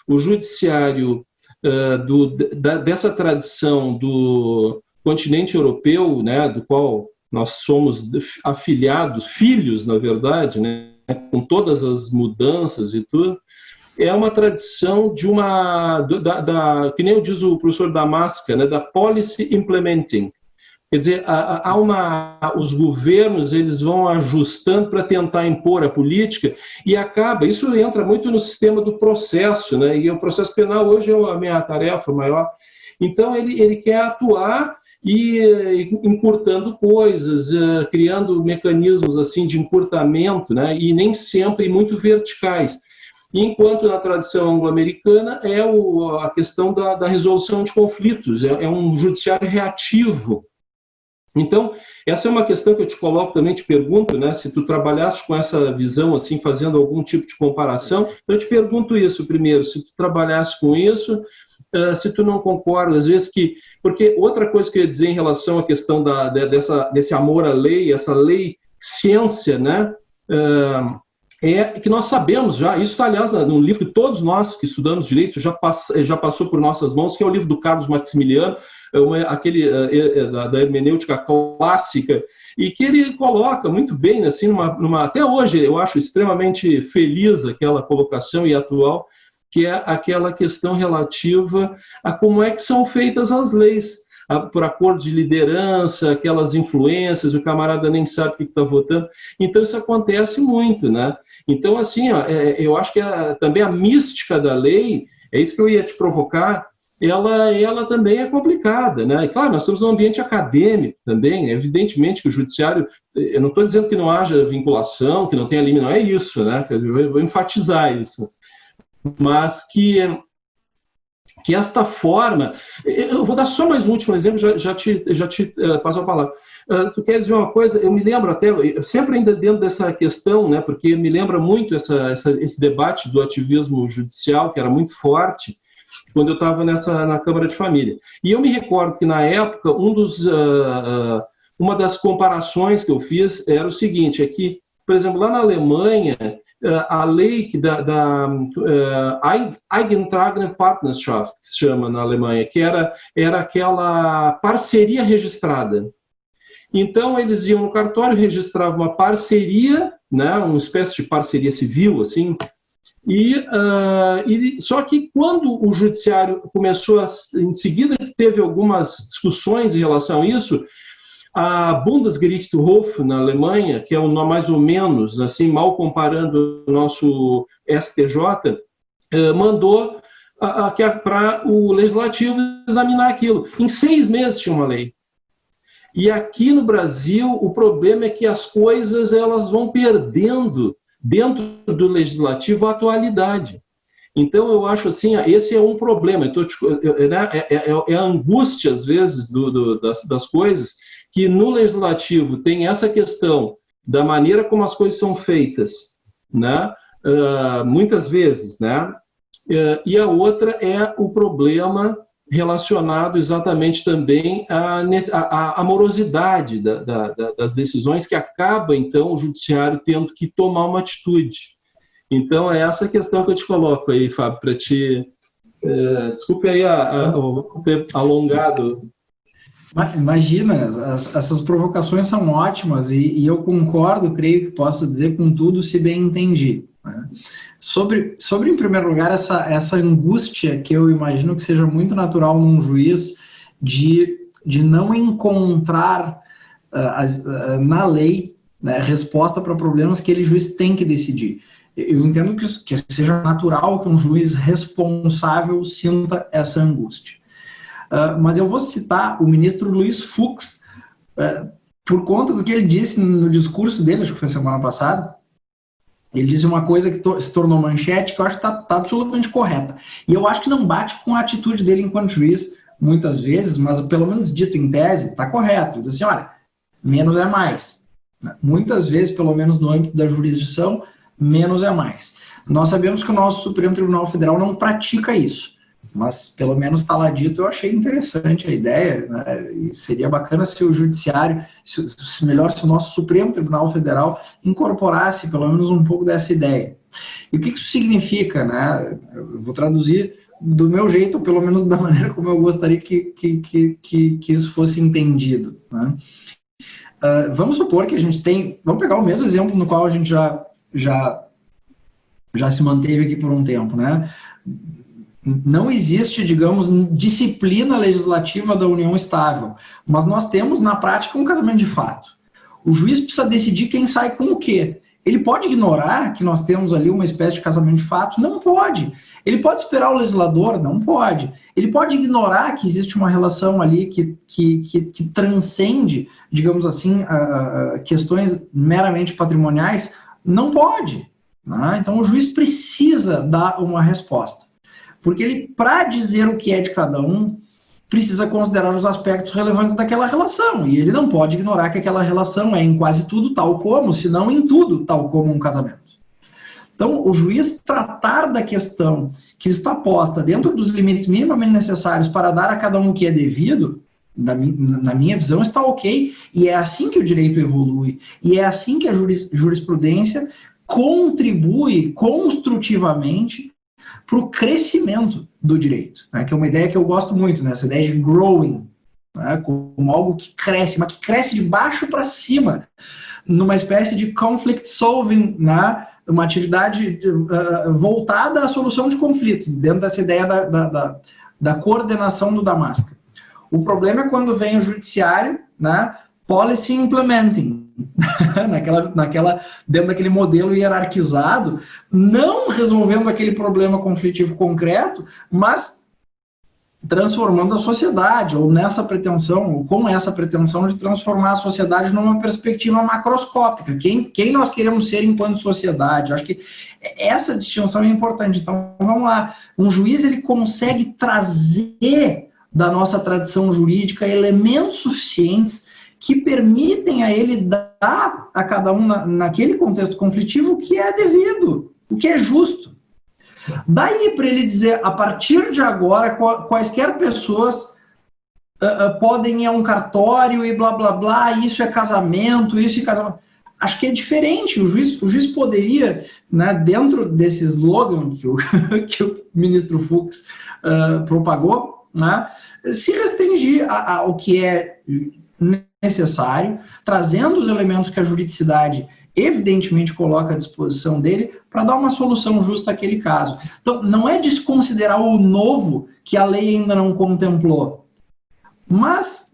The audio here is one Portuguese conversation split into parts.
o judiciário dessa tradição do continente europeu, né, do qual nós somos afiliados, filhos, na verdade, né, com todas as mudanças e tudo, é uma tradição de que nem diz o professor Damasca, né, da policy implementing. Quer dizer, os governos eles vão ajustando para tentar impor a política e isso entra muito no sistema do processo, né? E o processo penal hoje é a minha tarefa maior. Então, ele quer atuar e encurtando coisas, criando mecanismos assim de encurtamento, né? E nem sempre muito verticais. Enquanto na tradição anglo-americana é a questão da resolução de conflitos, é um judiciário reativo. Então, essa é uma questão que eu te coloco também, te pergunto, né, se tu trabalhaste com essa visão, assim, fazendo algum tipo de comparação, eu te pergunto isso primeiro, se tu trabalhaste com isso, se tu não concorda, às vezes porque outra coisa que eu ia dizer em relação à questão desse amor à lei, essa lei ciência, né, é que nós sabemos já, isso está, aliás, no livro que todos nós que estudamos direito já passou por nossas mãos, que é o livro do Carlos Maximiliano, aquele da hermenêutica clássica, e que ele coloca muito bem, assim, até hoje eu acho extremamente feliz aquela colocação e atual, que é aquela questão relativa a como é que são feitas as leis, por acordo de liderança, aquelas influências, o camarada nem sabe o que está votando. Então isso acontece muito, né? Então, assim, eu acho que também a mística da lei, é isso que eu ia te provocar, ela também é complicada, né? E, claro, nós estamos num ambiente acadêmico também, evidentemente que o judiciário, eu não estou dizendo que não haja vinculação, que não tenha limite, não é isso, né? Eu vou enfatizar isso, mas que esta forma, eu vou dar só mais um último exemplo, já te passo a palavra. Tu queres ver uma coisa? Eu me lembro até, sempre ainda dentro dessa questão, né? Porque me lembra muito esse debate do ativismo judicial, que era muito forte, quando eu estava na Câmara de Família. E eu me recordo que, na época, uma das comparações que eu fiz era o seguinte, é que, por exemplo, lá na Alemanha, a lei da Eingetragene Partnerschaft, que se chama na Alemanha, que era aquela parceria registrada. Então, eles iam no cartório, registravam uma parceria, né, uma espécie de parceria civil, assim, só que quando o judiciário começou, em seguida que teve algumas discussões em relação a isso, a Bundesgerichtshof na Alemanha, que é mais ou menos, assim, mal comparando o nosso STJ, mandou para o Legislativo examinar aquilo. Em 6 meses tinha uma lei. E aqui no Brasil, o problema é que as coisas elas vão perdendo dentro do legislativo a atualidade. Então, eu acho assim, esse é um problema. É a angústia, às vezes, das coisas, que no legislativo tem essa questão da maneira como as coisas são feitas, né? Muitas vezes, né? E a outra é o problema relacionado exatamente também à morosidade das decisões, que acaba, então, o judiciário tendo que tomar uma atitude. Então, é essa questão que eu te coloco aí, Fábio, para te... desculpe aí ter alongado. Imagina, essas provocações são ótimas e eu concordo, creio que posso dizer com tudo, se bem entendi. Né? Sobre, em primeiro lugar, essa angústia que eu imagino que seja muito natural num juiz de não encontrar na lei, né, resposta para problemas que ele juiz tem que decidir. Eu entendo que seja natural que um juiz responsável sinta essa angústia. Mas eu vou citar o ministro Luiz Fux, por conta do que ele disse no discurso dele, acho que foi semana passada. Ele disse uma coisa que se tornou manchete, que eu acho que está absolutamente correta. E eu acho que não bate com a atitude dele enquanto juiz, muitas vezes, mas pelo menos dito em tese, está correto. Ele diz assim, olha, menos é mais. Muitas vezes, pelo menos no âmbito da jurisdição, menos é mais. Nós sabemos que o nosso Supremo Tribunal Federal não pratica isso, mas pelo menos está lá dito. Eu achei interessante a ideia, né? E seria bacana se o judiciário, se o nosso Supremo Tribunal Federal incorporasse pelo menos um pouco dessa ideia, E o que isso significa, né? Eu vou traduzir do meu jeito, ou pelo menos da maneira como eu gostaria que isso fosse entendido, né? Vamos supor que a gente tem... Vamos pegar o mesmo exemplo no qual a gente já se manteve aqui por um tempo, né? Não existe, digamos, disciplina legislativa da união estável, mas nós temos, na prática, um casamento de fato. O juiz precisa decidir quem sai com o quê. Ele pode ignorar que nós temos ali uma espécie de casamento de fato? Não pode. Ele pode esperar o legislador? Não pode. Ele pode ignorar que existe uma relação ali que transcende, digamos assim, questões meramente patrimoniais? Não pode. Né? Então, o juiz precisa dar uma resposta. Porque ele, para dizer o que é de cada um, precisa considerar os aspectos relevantes daquela relação. E ele não pode ignorar que aquela relação é em quase tudo tal como, se não em tudo tal como um casamento. Então, o juiz tratar da questão que está posta dentro dos limites minimamente necessários para dar a cada um o que é devido, na minha visão, está ok. E é assim que o direito evolui. E é assim que a jurisprudência contribui construtivamente para o crescimento do direito, né? Que é uma ideia que eu gosto muito, né? Essa ideia de growing, né? Como algo que cresce, mas que cresce de baixo para cima, numa espécie de conflict solving, né? Uma atividade voltada à solução de conflitos, dentro dessa ideia da coordenação do Damasco. O problema é quando vem o judiciário, né? Policy implementing, dentro daquele modelo hierarquizado, não resolvendo aquele problema conflitivo concreto, mas transformando a sociedade, ou nessa pretensão, ou com essa pretensão de transformar a sociedade numa perspectiva macroscópica. Quem nós queremos ser enquanto sociedade? Acho que essa distinção é importante. Então, vamos lá. Um juiz, ele consegue trazer da nossa tradição jurídica elementos suficientes que permitem a ele dar a cada um, naquele contexto conflitivo, o que é devido, o que é justo. Daí para ele dizer, a partir de agora, quaisquer pessoas podem ir a um cartório e blá, blá, blá, isso é casamento, isso é casamento. Acho que é diferente. O juiz poderia, né, dentro desse slogan que o ministro Fux propagou, né, se restringir ao que é necessário, trazendo os elementos que a juridicidade evidentemente coloca à disposição dele para dar uma solução justa àquele caso. Então, não é desconsiderar o novo que a lei ainda não contemplou, mas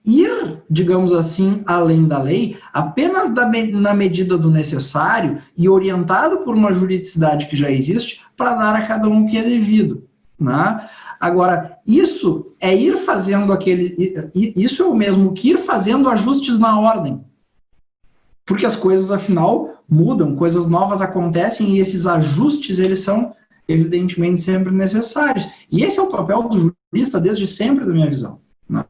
ir, digamos assim, além da lei, apenas na medida do necessário e orientado por uma juridicidade que já existe para dar a cada um o que é devido, né? Agora, isso é ir fazendo isso é o mesmo que ir fazendo ajustes na ordem. Porque as coisas, afinal, mudam, coisas novas acontecem e esses ajustes, eles são, evidentemente, sempre necessários. E esse é o papel do jurista desde sempre, da minha visão, né?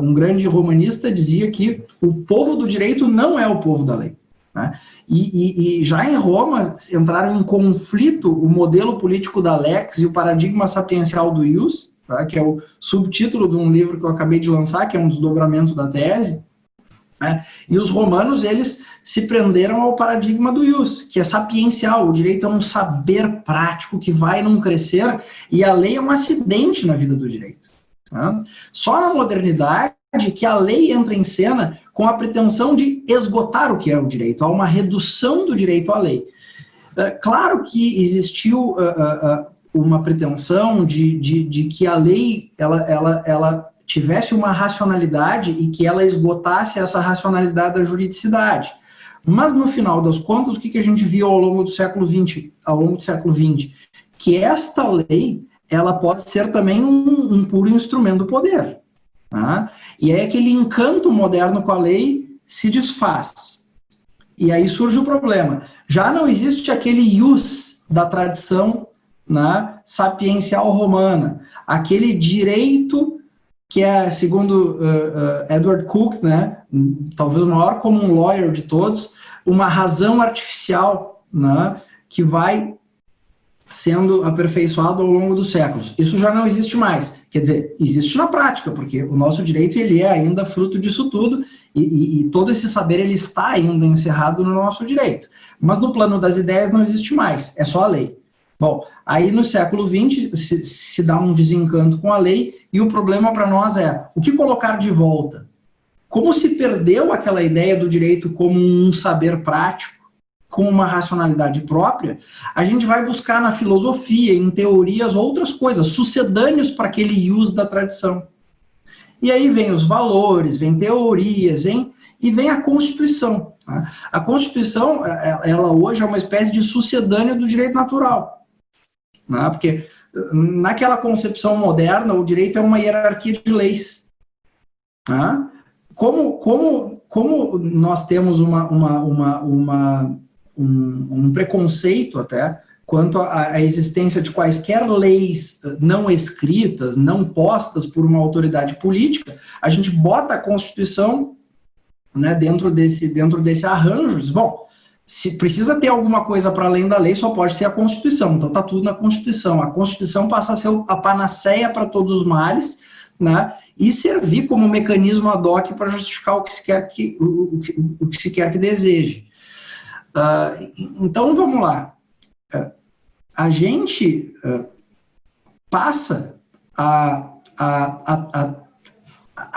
Um grande romanista dizia que o povo do direito não é o povo da lei, né? E já em Roma entraram em conflito o modelo político da lex e o paradigma sapiencial do ius, tá? Que é o subtítulo de um livro que eu acabei de lançar, que é um desdobramento da tese, né? E os romanos, eles se prenderam ao paradigma do ius, que é sapiencial. O direito é um saber prático que vai não crescer e a lei é um acidente na vida do direito, tá? Só na modernidade que a lei entra em cena com a pretensão de esgotar o que é o direito. Há uma redução do direito à lei. Claro que existiu uma pretensão de que a lei ela tivesse uma racionalidade e que ela esgotasse essa racionalidade da juridicidade. Mas, no final das contas, o que a gente viu ao longo do século XX? Que esta lei ela pode ser também um puro instrumento do poder. Tá? E aí aquele encanto moderno com a lei se desfaz. E aí surge o problema. Já não existe aquele ius da tradição, né, sapiencial romana, aquele direito que é, segundo Edward Cook, né, talvez o maior common lawyer de todos, uma razão artificial, né, que vai sendo aperfeiçoado ao longo dos séculos. Isso já não existe mais. Quer dizer, existe na prática, porque o nosso direito ele é ainda fruto disso tudo e todo esse saber ele está ainda encerrado no nosso direito. Mas no plano das ideias não existe mais, é só a lei. Bom, aí no século XX se dá um desencanto com a lei e o problema para nós é o que colocar de volta? Como se perdeu aquela ideia do direito como um saber prático, com uma racionalidade própria, a gente vai buscar na filosofia, em teorias, outras coisas, sucedâneos para aquele uso da tradição. E aí vem os valores, vem teorias, vem a Constituição. Tá? A Constituição, ela hoje é uma espécie de sucedâneo do direito natural. Tá? Porque naquela concepção moderna, o direito é uma hierarquia de leis. Tá? Como nós temos um preconceito até quanto à existência de quaisquer leis não escritas, não postas por uma autoridade política, a gente bota a Constituição, né, dentro desse arranjo. Diz, bom, se precisa ter alguma coisa para além da lei, só pode ter a Constituição. Então está tudo na Constituição. A Constituição passa a ser a panaceia para todos os males, né, e servir como mecanismo ad hoc para justificar o que se quer que deseje. Então, vamos lá. A gente passa a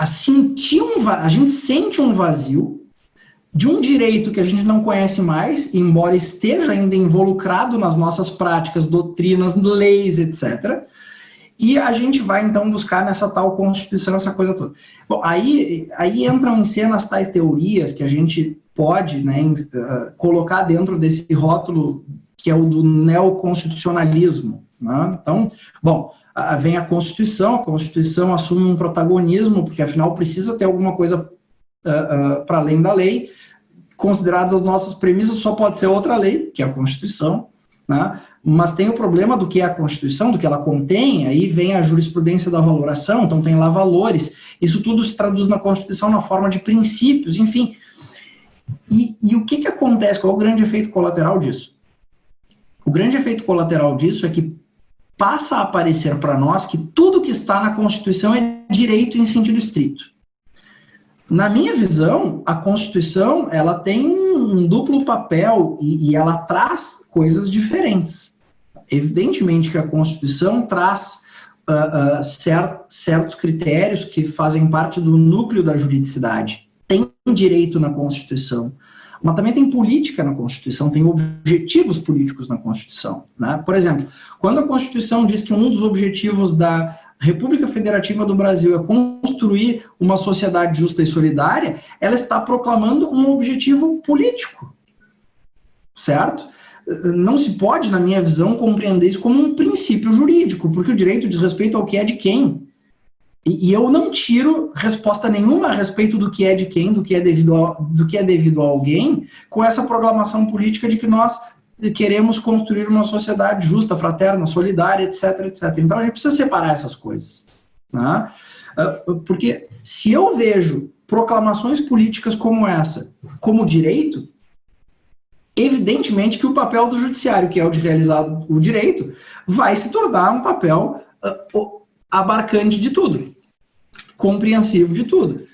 sentir a gente sente um vazio de um direito que a gente não conhece mais, embora esteja ainda involucrado nas nossas práticas, doutrinas, leis, etc., e a gente vai, então, buscar nessa tal Constituição, essa coisa toda. Bom, aí entram em cena as tais teorias que a gente pode, né, colocar dentro desse rótulo que é o do neoconstitucionalismo. Né? Então, bom, vem a Constituição assume um protagonismo, porque afinal precisa ter alguma coisa para além da lei. Consideradas as nossas premissas, só pode ser outra lei, que é a Constituição, né? Mas tem o problema do que é a Constituição, do que ela contém, aí vem a jurisprudência da valoração, então tem lá valores, isso tudo se traduz na Constituição na forma de princípios, enfim. E o que acontece? Qual é o grande efeito colateral disso? O grande efeito colateral disso é que passa a aparecer para nós que tudo que está na Constituição é direito em sentido estrito. Na minha visão, a Constituição ela tem um duplo papel e ela traz coisas diferentes. Evidentemente que a Constituição traz certos critérios que fazem parte do núcleo da juridicidade. Tem direito na Constituição, mas também tem política na Constituição, tem objetivos políticos na Constituição. Né? Por exemplo, quando a Constituição diz que um dos objetivos da República Federativa do Brasil é construir uma sociedade justa e solidária, ela está proclamando um objetivo político, certo? Não se pode, na minha visão, compreender isso como um princípio jurídico, porque o direito diz respeito ao que é de quem. E eu não tiro resposta nenhuma a respeito do que é de quem, do que é devido a alguém, com essa proclamação política de que nós queremos construir uma sociedade justa, fraterna, solidária, etc, etc. Então a gente precisa separar essas coisas. Né? Porque se eu vejo proclamações políticas como essa, como direito, evidentemente que o papel do judiciário, que é o de realizar o direito, vai se tornar um papel abarcante de tudo, compreensivo de tudo.